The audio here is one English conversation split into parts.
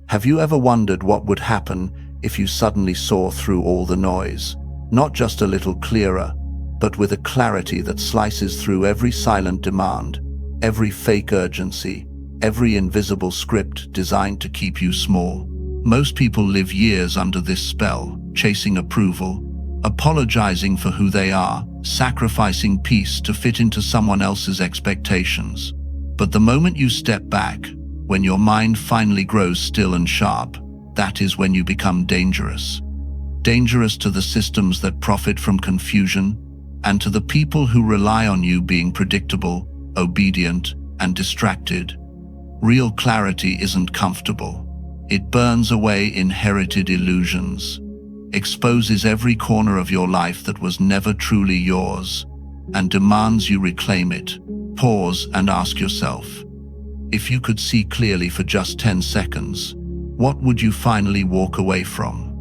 Have you ever wondered what would happen if you suddenly saw through all the noise? Not just a little clearer, but with a clarity that slices through every silent demand, every fake urgency, every invisible script designed to keep you small. Most people live years under this spell, chasing approval, apologizing for who they are, sacrificing peace to fit into someone else's expectations. But the moment you step back, when your mind finally grows still and sharp, that is when you become dangerous. Dangerous to the systems that profit from confusion, and to the people who rely on you being predictable, obedient, and distracted. Real clarity isn't comfortable. It burns away inherited illusions, exposes every corner of your life that was never truly yours, and demands you reclaim it. Pause and ask yourself, if you could see clearly for just 10 seconds, what would you finally walk away from?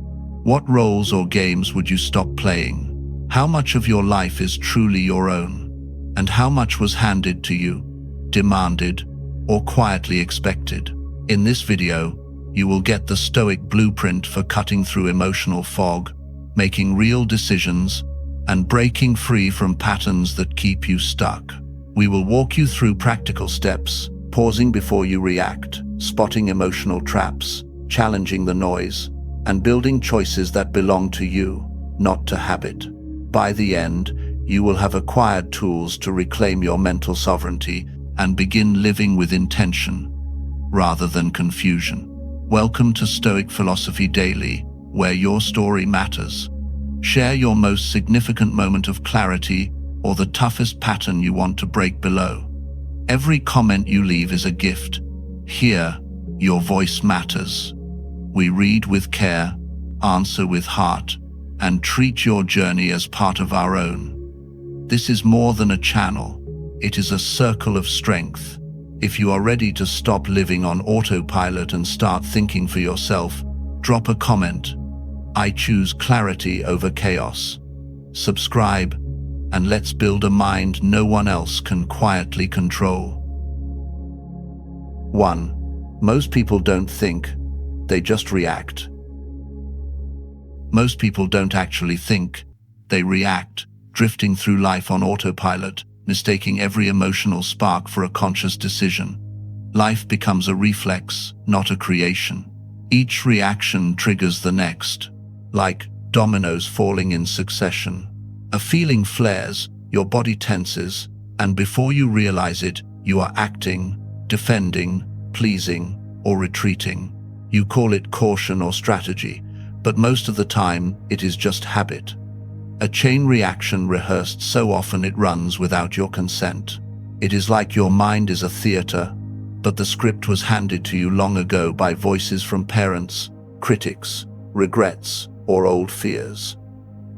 What roles or games would you stop playing? How much of your life is truly your own? And how much was handed to you, demanded, or quietly expected? In this video, you will get the Stoic blueprint for cutting through emotional fog, making real decisions, and breaking free from patterns that keep you stuck. We will walk you through practical steps, pausing before you react, spotting emotional traps, challenging the noise, and building choices that belong to you, not to habit. By the end, you will have acquired tools to reclaim your mental sovereignty and begin living with intention, rather than confusion. Welcome to Stoic Philosophy Daily, where your story matters. Share your most significant moment of clarity or the toughest pattern you want to break below. Every comment you leave is a gift. Here, your voice matters. We read with care, answer with heart, and treat your journey as part of our own. This is more than a channel. It is a circle of strength. If you are ready to stop living on autopilot and start thinking for yourself, drop a comment. I choose clarity over chaos. Subscribe, and let's build a mind no one else can quietly control. 1. Most people don't think, they just react. Most people don't actually think, they react, drifting through life on autopilot, mistaking every emotional spark for a conscious decision. Life becomes a reflex, not a creation. Each reaction triggers the next, like dominoes falling in succession. A feeling flares, your body tenses, and before you realize it, you are acting, defending, pleasing, or retreating. You call it caution or strategy, but most of the time, it is just habit. A chain reaction rehearsed so often it runs without your consent. It is like your mind is a theater, but the script was handed to you long ago by voices from parents, critics, regrets, or old fears.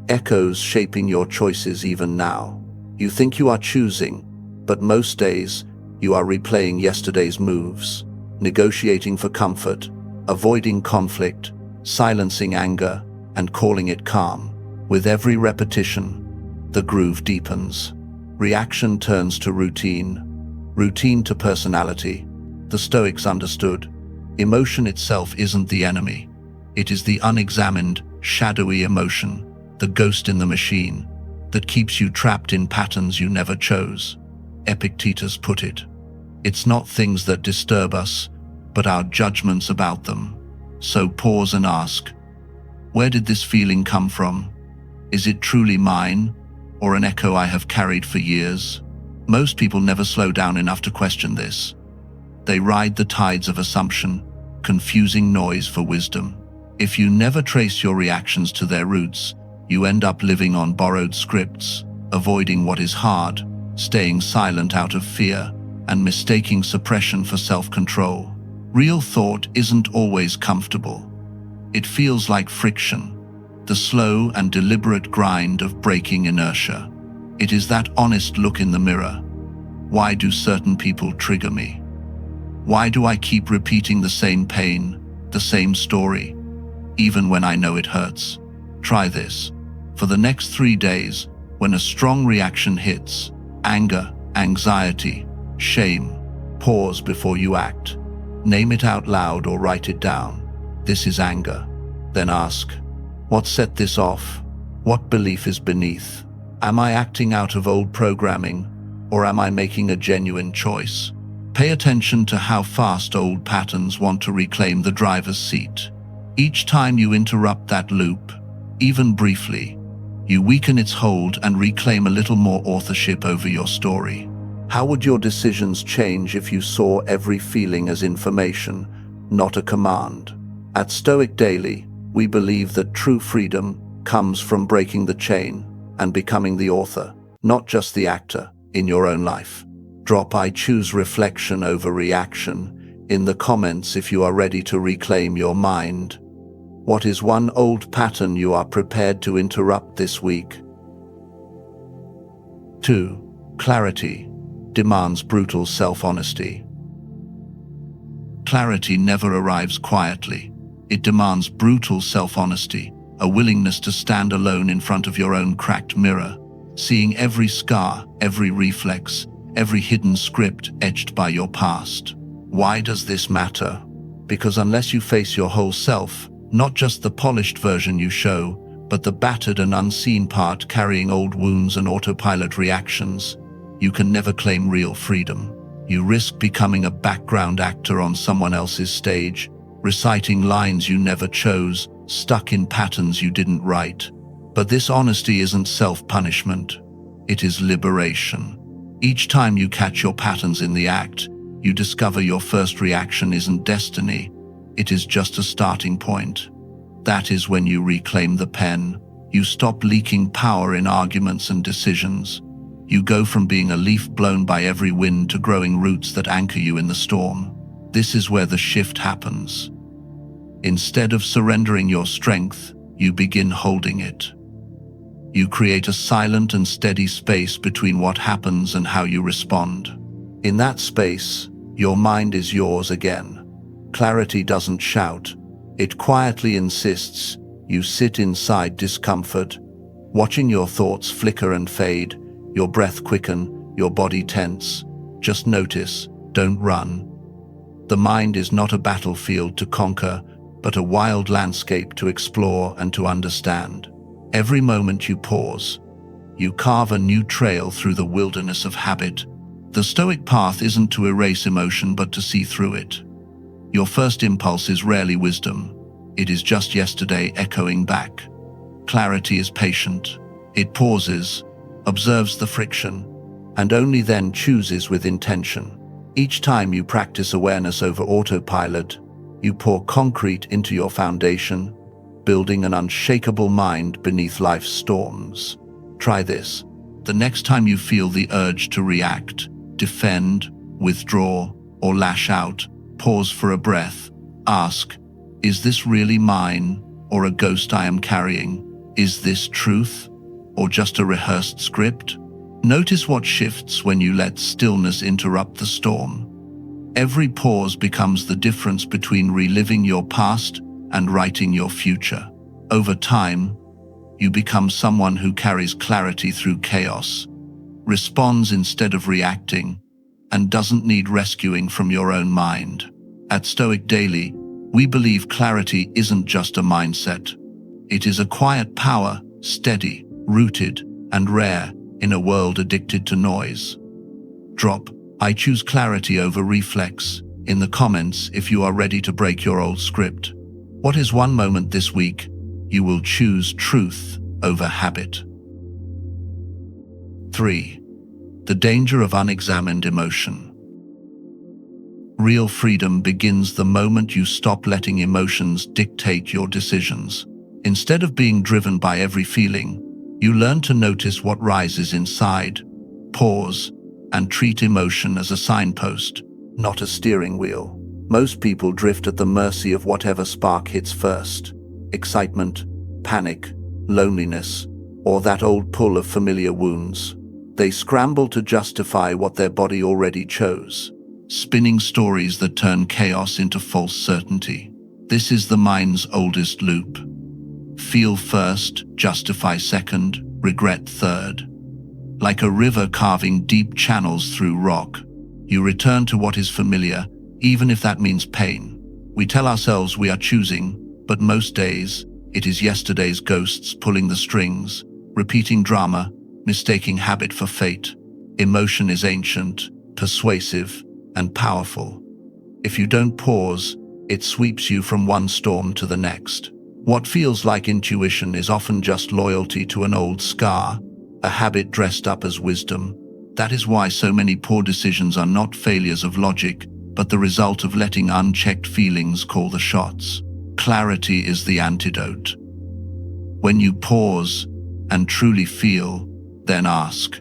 Echoes shaping your choices even now. You think you are choosing, but most days, you are replaying yesterday's moves, negotiating for comfort, avoiding conflict, silencing anger, and calling it calm. With every repetition, the groove deepens. Reaction turns to routine, routine to personality. The Stoics understood, emotion itself isn't the enemy. It is the unexamined, shadowy emotion, the ghost in the machine, that keeps you trapped in patterns you never chose. Epictetus put it, it's not things that disturb us, but our judgments about them. So pause and ask, where did this feeling come from? Is it truly mine, or an echo I have carried for years? Most people never slow down enough to question this. They ride the tides of assumption, confusing noise for wisdom. If you never trace your reactions to their roots, you end up living on borrowed scripts, avoiding what is hard, staying silent out of fear, and mistaking suppression for self-control. Real thought isn't always comfortable. It feels like friction, the slow and deliberate grind of breaking inertia. It is that honest look in the mirror. Why do certain people trigger me? Why do I keep repeating the same pain, the same story, even when I know it hurts? Try this. For the next 3 days, when a strong reaction hits, anger, anxiety, shame, pause before you act. Name it out loud or write it down. this is anger. Then ask, what set this off? What belief is beneath? Am I acting out of old programming, or am I making a genuine choice? Pay attention to how fast old patterns want to reclaim the driver's seat. Each time you interrupt that loop, even briefly, you weaken its hold and reclaim a little more authorship over your story. How would your decisions change if you saw every feeling as information, not a command? At Stoic Daily, we believe that true freedom comes from breaking the chain and becoming the author, not just the actor, in your own life. Drop "I choose reflection over reaction" in the comments if you are ready to reclaim your mind. What is one old pattern you are prepared to interrupt this week? 2. Clarity demands brutal self-honesty. Clarity never arrives quietly. It demands brutal self-honesty, a willingness to stand alone in front of your own cracked mirror, seeing every scar, every reflex, every hidden script etched by your past. Why does this matter? Because unless you face your whole self, not just the polished version you show, but the battered and unseen part carrying old wounds and autopilot reactions, you can never claim real freedom. You risk becoming a background actor on someone else's stage, reciting lines you never chose, stuck in patterns you didn't write. But this honesty isn't self-punishment. It is liberation. Each time you catch your patterns in the act, you discover your first reaction isn't destiny. It is just a starting point. That is when you reclaim the pen. You stop leaking power in arguments and decisions. You go from being a leaf blown by every wind to growing roots that anchor you in the storm. This is where the shift happens. Instead of surrendering your strength, you begin holding it. You create a silent and steady space between what happens and how you respond. In that space, your mind is yours again. Clarity doesn't shout. It quietly insists. You sit inside discomfort, watching your thoughts flicker and fade, your breath quicken, your body tense. Just notice, don't run. The mind is not a battlefield to conquer, but a wild landscape to explore and to understand. Every moment you pause, you carve a new trail through the wilderness of habit. The Stoic path isn't to erase emotion, but to see through it. Your first impulse is rarely wisdom. It is just yesterday echoing back. Clarity is patient. It pauses, observes the friction, and only then chooses with intention. Each time you practice awareness over autopilot, you pour concrete into your foundation, building an unshakable mind beneath life's storms. Try this. The next time you feel the urge to react, defend, withdraw, or lash out, pause for a breath. Ask, is this really mine, or a ghost I am carrying? Is this truth, or just a rehearsed script? Notice what shifts when you let stillness interrupt the storm. Every pause becomes the difference between reliving your past and writing your future. Over time, you become someone who carries clarity through chaos, responds instead of reacting, and doesn't need rescuing from your own mind. At Stoic Daily, we believe clarity isn't just a mindset. It is a quiet power, steady, rooted, and rare in a world addicted to noise. Drop "I choose clarity over reflex" in the comments if you are ready to break your old script. What is one moment this week you will choose truth over habit? 3. The danger of unexamined emotion. Real freedom begins the moment you stop letting emotions dictate your decisions. Instead of being driven by every feeling, you learn to notice what rises inside, pause, and treat emotion as a signpost, not a steering wheel. Most people drift at the mercy of whatever spark hits first. Excitement, panic, loneliness, or that old pull of familiar wounds. They scramble to justify what their body already chose, spinning stories that turn chaos into false certainty. This is the mind's oldest loop. Feel first, justify second, regret third. Like a river carving deep channels through rock, you return to what is familiar, even if that means pain. We tell ourselves we are choosing, But most days, it is yesterday's ghosts pulling the strings, repeating drama, mistaking habit for fate. Emotion is ancient, persuasive, and powerful. If you don't pause, it sweeps you from one storm to the next. What feels like intuition is often just loyalty to an old scar, a habit dressed up as wisdom. That is why so many poor decisions are not failures of logic, but the result of letting unchecked feelings call the shots. Clarity is the antidote. When you pause and truly feel, then ask,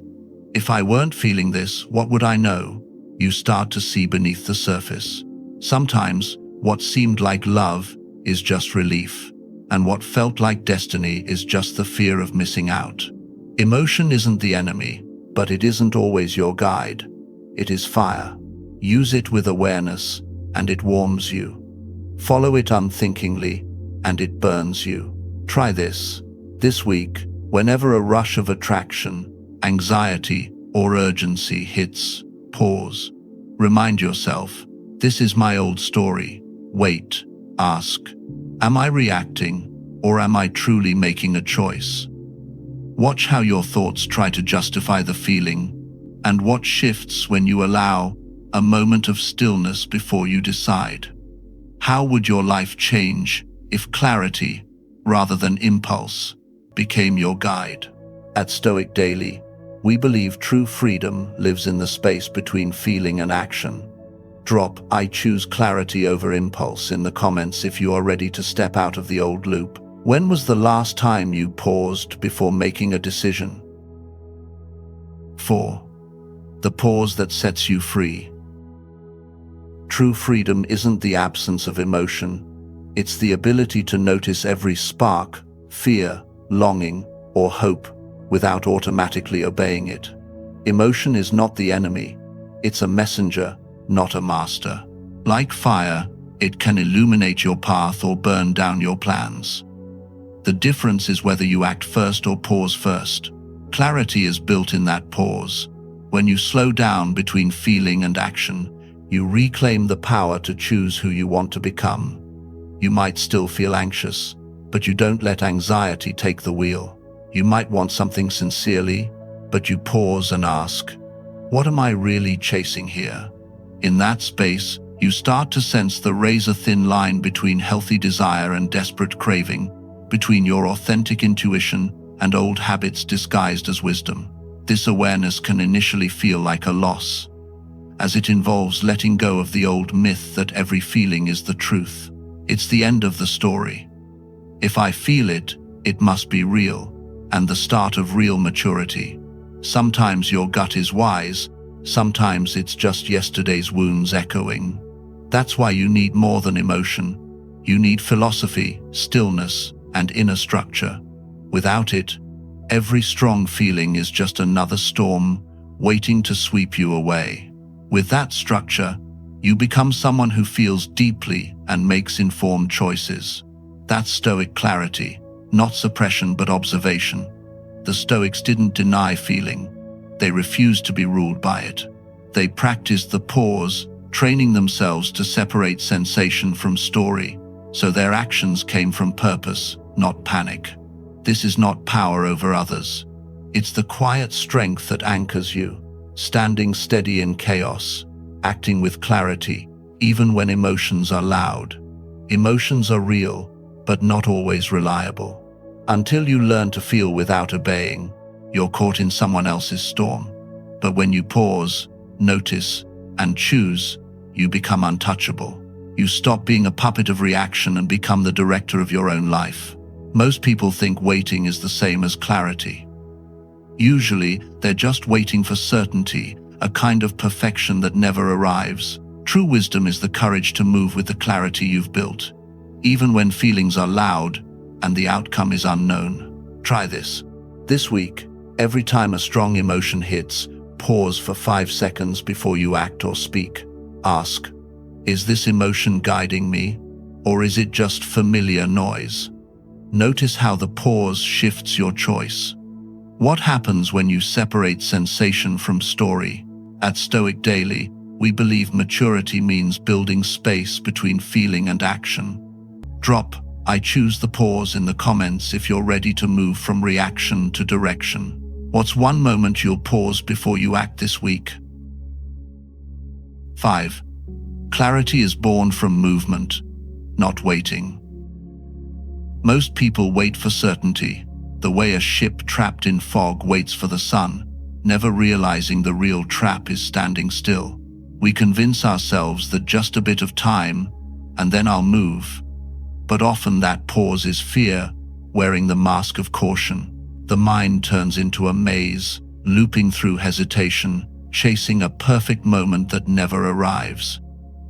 if I weren't feeling this, what would I know? You start to see beneath the surface. Sometimes, what seemed like love is just relief, and what felt like destiny is just the fear of missing out. Emotion isn't the enemy, but it isn't always your guide. It is fire. Use it with awareness, and it warms you. Follow it unthinkingly, and it burns you. Try this. This week, whenever a rush of attraction, anxiety, or urgency hits, pause. Remind yourself, this is my old story. Wait, ask, am I reacting, or am I truly making a choice? Watch how your thoughts try to justify the feeling, and what shifts when you allow a moment of stillness before you decide. How would your life change if clarity, rather than impulse, became your guide? At Stoic Daily, we believe true freedom lives in the space between feeling and action. Drop "I choose clarity over impulse" in the comments if you are ready to step out of the old loop. When was the last time you paused before making a decision? 4. The pause that sets you free. True freedom isn't the absence of emotion. It's the ability to notice every spark, fear, longing, or hope without automatically obeying it. Emotion is not the enemy. It's a messenger, not a master. Like fire, it can illuminate your path or burn down your plans. The difference is whether you act first or pause first. Clarity is built in that pause. When you slow down between feeling and action, you reclaim the power to choose who you want to become. You might still feel anxious, but you don't let anxiety take the wheel. You might want something sincerely, but you pause and ask, what am I really chasing here? In that space, you start to sense the razor-thin line between healthy desire and desperate craving, between your authentic intuition and old habits disguised as wisdom. This awareness can initially feel like a loss, as it involves letting go of the old myth that every feeling is the truth. It's the end of the story. If I feel it, it must be real, and the start of real maturity. Sometimes your gut is wise, sometimes it's just yesterday's wounds echoing. That's why you need more than emotion. You need philosophy, stillness, and inner structure. Without it, every strong feeling is just another storm waiting to sweep you away. With that structure, you become someone who feels deeply and makes informed choices. That's Stoic clarity, not suppression but observation. The Stoics didn't deny feeling. They refused to be ruled by it. They practiced the pause, training themselves to separate sensation from story, so their actions came from purpose, not panic. This is not power over others. It's the quiet strength that anchors you, standing steady in chaos, acting with clarity, even when emotions are loud. Emotions are real, but not always reliable. Until you learn to feel without obeying, you're caught in someone else's storm. But when you pause, notice, and choose, you become untouchable. You stop being a puppet of reaction and become the director of your own life. Most people think waiting is the same as clarity. Usually, they're just waiting for certainty, a kind of perfection that never arrives. True wisdom is the courage to move with the clarity you've built, even when feelings are loud and the outcome is unknown. Try this. This week, every time a strong emotion hits, pause for 5 seconds before you act or speak. Ask, is this emotion guiding me, or is it just familiar noise? Notice how the pause shifts your choice. What happens when you separate sensation from story? At Stoic Daily, we believe maturity means building space between feeling and action. Drop I choose the pause in the comments if you're ready to move from reaction to direction. What's one moment you'll pause before you act this week? 5. Clarity is born from movement, not waiting. Most people wait for certainty, the way a ship trapped in fog waits for the sun, never realizing the real trap is standing still. We convince ourselves that just a bit of time, and then I'll move. But often that pause is fear, wearing the mask of caution. The mind turns into a maze, looping through hesitation, chasing a perfect moment that never arrives.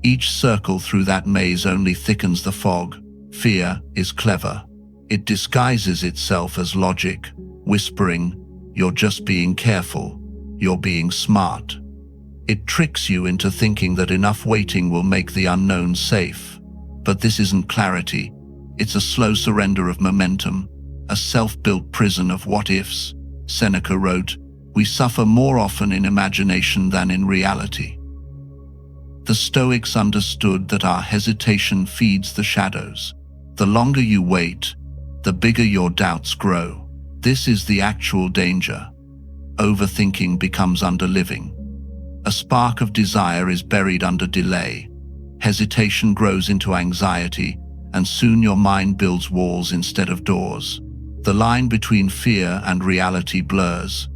Each circle through that maze only thickens the fog. Fear is clever. It disguises itself as logic, whispering, "You're just being careful. You're being smart." It tricks you into thinking that enough waiting will make the unknown safe. But this isn't clarity. It's a slow surrender of momentum, a self-built prison of what-ifs. Seneca wrote, "We suffer more often in imagination than in reality." The Stoics understood that our hesitation feeds the shadows. The longer you wait, the bigger your doubts grow. This is the actual danger. Overthinking becomes underliving. A spark of desire is buried under delay. Hesitation grows into anxiety, and soon your mind builds walls instead of doors. The line between fear and reality blurs,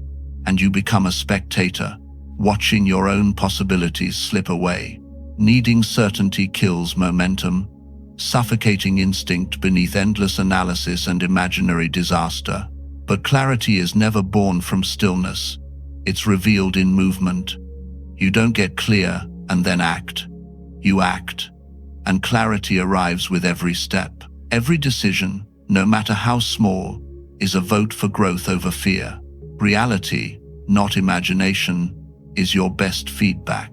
and you become a spectator, watching your own possibilities slip away. Needing certainty kills momentum, suffocating instinct beneath endless analysis and imaginary disaster. But clarity is never born from stillness. It's revealed in movement. You don't get clear and then act. You act, and clarity arrives with every step. Every decision, no matter how small, is a vote for growth over fear. Reality, not imagination, is your best feedback.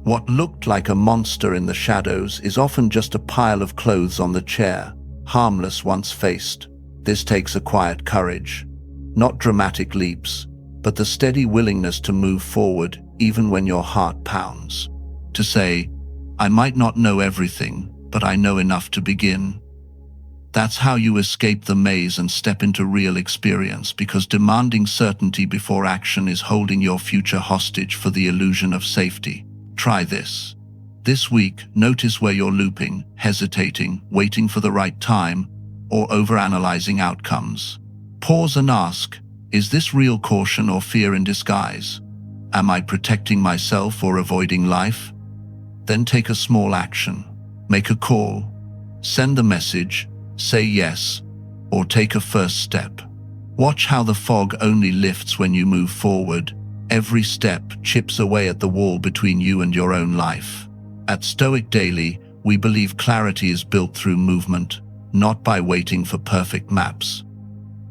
What looked like a monster in the shadows is often just a pile of clothes on the chair, harmless once faced. This takes a quiet courage, not dramatic leaps, but the steady willingness to move forward even when your heart pounds. To say, "I might not know everything, but I know enough to begin." That's how you escape the maze and step into real experience, because demanding certainty before action is holding your future hostage for the illusion of safety. Try this. This week, notice where you're looping, hesitating, waiting for the right time, or overanalyzing outcomes. Pause and ask, is this real caution or fear in disguise? Am I protecting myself or avoiding life? Then take a small action. Make a call. Send a message. Say yes, or take a first step. Watch how the fog only lifts when you move forward. Every step chips away at the wall between you and your own life. At Stoic Daily, we believe clarity is built through movement, not by waiting for perfect maps.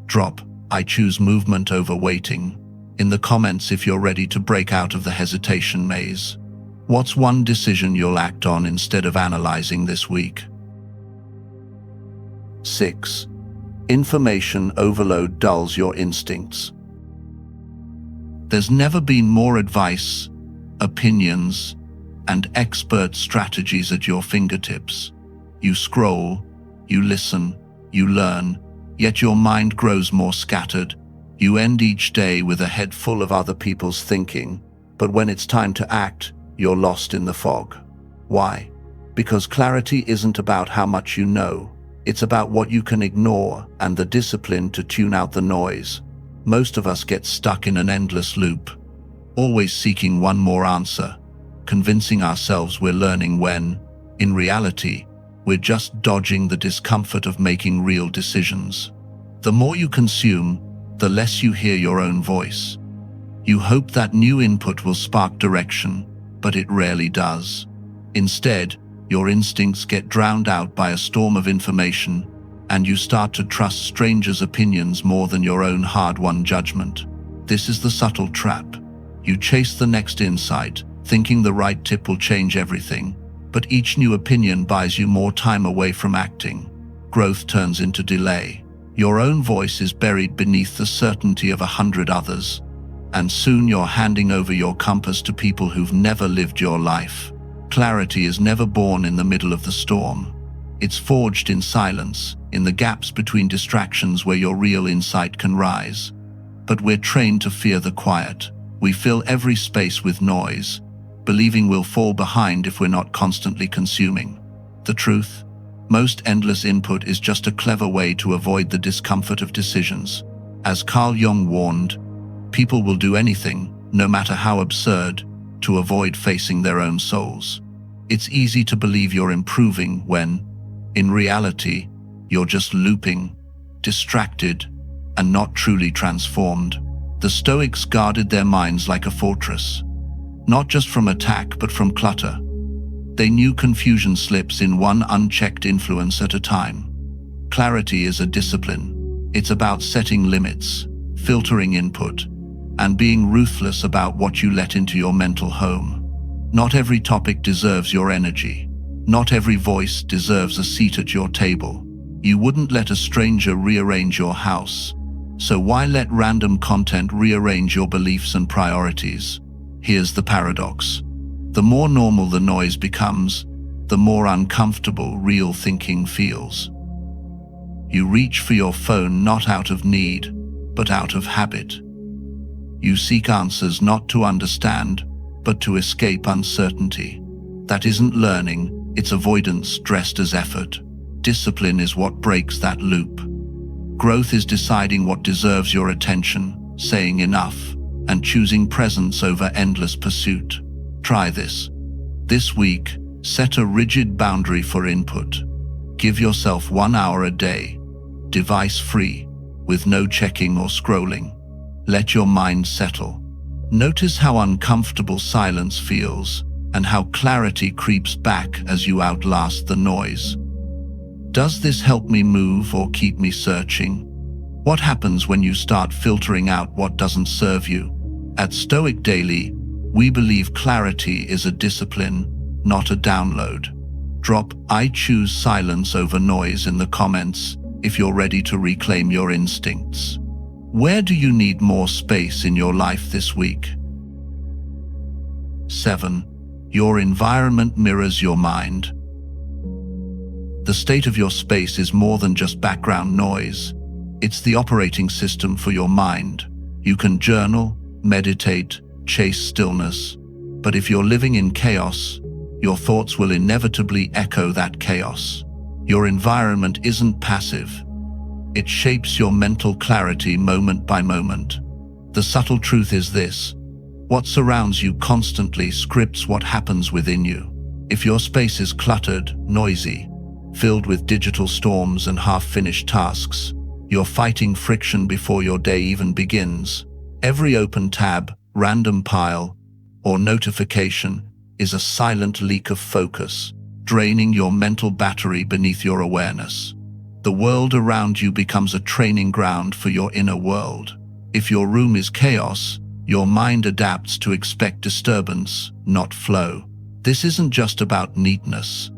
Drop, "I choose movement over waiting," in the comments if you're ready to break out of the hesitation maze. What's one decision you'll act on instead of analyzing this week? 6. Information overload dulls your instincts. There's never been more advice, opinions, and expert strategies at your fingertips. You scroll, you listen, you learn, yet your mind grows more scattered. You end each day with a head full of other people's thinking, but when it's time to act, you're lost in the fog. Why? Because clarity isn't about how much you know. It's about what you can ignore and the discipline to tune out the noise. Most of us get stuck in an endless loop, always seeking one more answer, convincing ourselves we're learning when, in reality, we're just dodging the discomfort of making real decisions. The more you consume, the less you hear your own voice. You hope that new input will spark direction, but it rarely does. Instead, your instincts get drowned out by a storm of information, and you start to trust strangers' opinions more than your own hard-won judgment. This is the subtle trap. You chase the next insight, thinking the right tip will change everything, but each new opinion buys you more time away from acting. Growth turns into delay. Your own voice is buried beneath the certainty of 100 others, and soon you're handing over your compass to people who've never lived your life. Clarity is never born in the middle of the storm. It's forged in silence, in the gaps between distractions where your real insight can rise. But we're trained to fear the quiet. We fill every space with noise, believing we'll fall behind if we're not constantly consuming. The truth? Most endless input is just a clever way to avoid the discomfort of decisions. As Carl Jung warned, people will do anything, no matter how absurd, to avoid facing their own souls. It's easy to believe you're improving when, in reality, you're just looping, distracted, and not truly transformed. The Stoics guarded their minds like a fortress, not just from attack but from clutter. They knew confusion slips in one unchecked influence at a time. Clarity is a discipline. It's about setting limits, filtering input, and being ruthless about what you let into your mental home. Not every topic deserves your energy. Not every voice deserves a seat at your table. You wouldn't let a stranger rearrange your house, so why let random content rearrange your beliefs and priorities? Here's the paradox. The more normal the noise becomes, the more uncomfortable real thinking feels. You reach for your phone not out of need, but out of habit. You seek answers not to understand, but to escape uncertainty. That isn't learning, it's avoidance dressed as effort. Discipline is what breaks that loop. Growth is deciding what deserves your attention, saying enough, and choosing presence over endless pursuit. Try this. This week, set a rigid boundary for input. Give yourself 1 hour a day, device-free, with no checking or scrolling. Let your mind settle. Notice how uncomfortable silence feels and how clarity creeps back as you outlast the noise. Does this help me move or keep me searching? What happens when you start filtering out what doesn't serve you? At Stoic Daily, we believe clarity is a discipline, not a download. Drop "I choose silence over noise" in the comments if you're ready to reclaim your instincts. Where do you need more space in your life this week? 7. Your environment mirrors your mind. The state of your space is more than just background noise. It's the operating system for your mind. You can journal, meditate, chase stillness, but if you're living in chaos, your thoughts will inevitably echo that chaos. Your environment isn't passive. It shapes your mental clarity moment by moment. The subtle truth is this: what surrounds you constantly scripts what happens within you. If your space is cluttered, noisy, filled with digital storms and half-finished tasks, you're fighting friction before your day even begins. Every open tab, random pile, or notification is a silent leak of focus, draining your mental battery beneath your awareness. The world around you becomes a training ground for your inner world. If your room is chaos, your mind adapts to expect disturbance, not flow. This isn't just about neatness.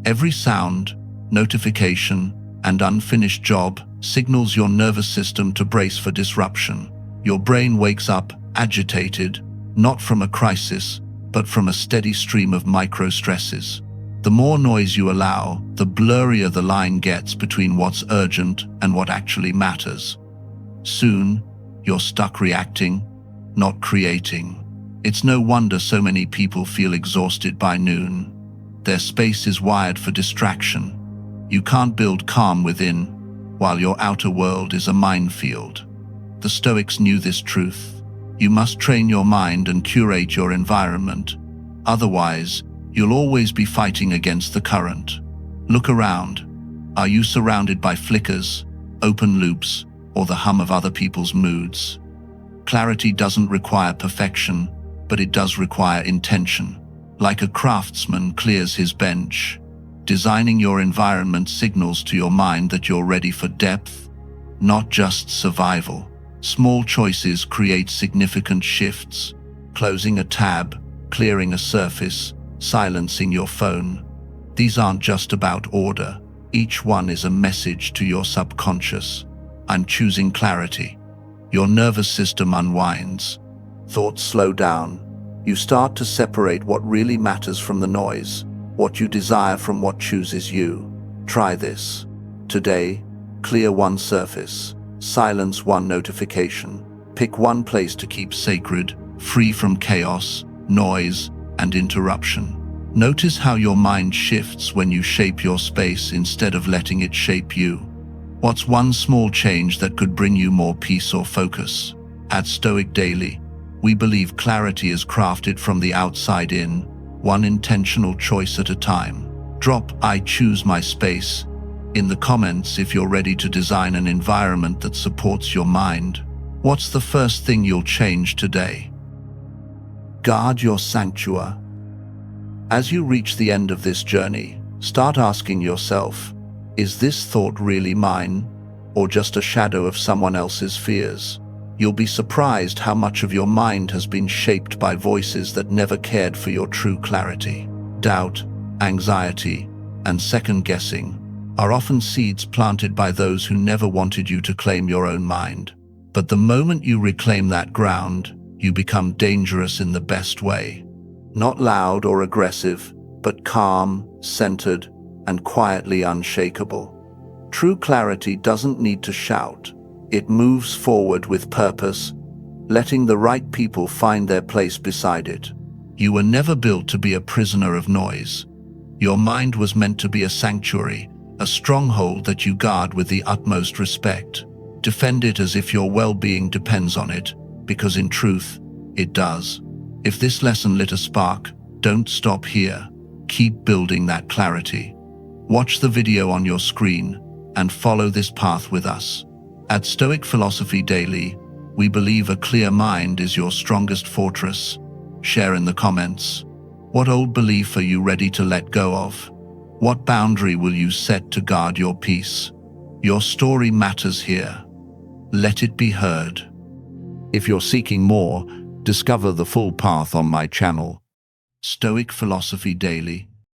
Every sound, notification, and unfinished job signals your nervous system to brace for disruption. Your brain wakes up agitated, not from a crisis, but from a steady stream of micro-stresses. The more noise you allow, the blurrier the line gets between what's urgent and what actually matters. Soon, you're stuck reacting, not creating. It's no wonder so many people feel exhausted by noon. Their space is wired for distraction. You can't build calm within, while your outer world is a minefield. The Stoics knew this truth. You must train your mind and curate your environment. Otherwise, you'll always be fighting against the current. Look around. Are you surrounded by flickers, open loops, or the hum of other people's moods? Clarity doesn't require perfection, but it does require intention. Like a craftsman clears his bench, designing your environment signals to your mind that you're ready for depth, not just survival. Small choices create significant shifts. Closing a tab, clearing a surface, silencing your phone. These aren't just about order. Each one is a message to your subconscious. I'm choosing clarity. Your nervous system unwinds. Thoughts slow down. You start to separate what really matters from the noise, what you desire from what chooses you. Try this. Today, clear one surface, silence one notification, pick one place to keep sacred, free from chaos, noise, and interruption. Notice how your mind shifts when you shape your space instead of letting it shape you. What's one small change that could bring you more peace or focus? At Stoic Daily, we believe clarity is crafted from the outside in, one intentional choice at a time. Drop "I choose my space" in the comments if you're ready to design an environment that supports your mind. What's the first thing you'll change today? Guard your sanctuary. As you reach the end of this journey, start asking yourself, is this thought really mine, or just a shadow of someone else's fears? You'll be surprised how much of your mind has been shaped by voices that never cared for your true clarity. Doubt, anxiety, and second-guessing are often seeds planted by those who never wanted you to claim your own mind. But the moment you reclaim that ground, you become dangerous in the best way. Not loud or aggressive, but calm, centered, and quietly unshakable. True clarity doesn't need to shout. It moves forward with purpose, letting the right people find their place beside it. You were never built to be a prisoner of noise. Your mind was meant to be a sanctuary, a stronghold that you guard with the utmost respect. Defend it as if your well-being depends on it, because in truth, it does. If this lesson lit a spark, don't stop here. Keep building that clarity. Watch the video on your screen and follow this path with us. At Stoic Philosophy Daily, we believe a clear mind is your strongest fortress. Share in the comments. What old belief are you ready to let go of? What boundary will you set to guard your peace? Your story matters here. Let it be heard. If you're seeking more, discover the full path on my channel, Stoic Philosophy Daily.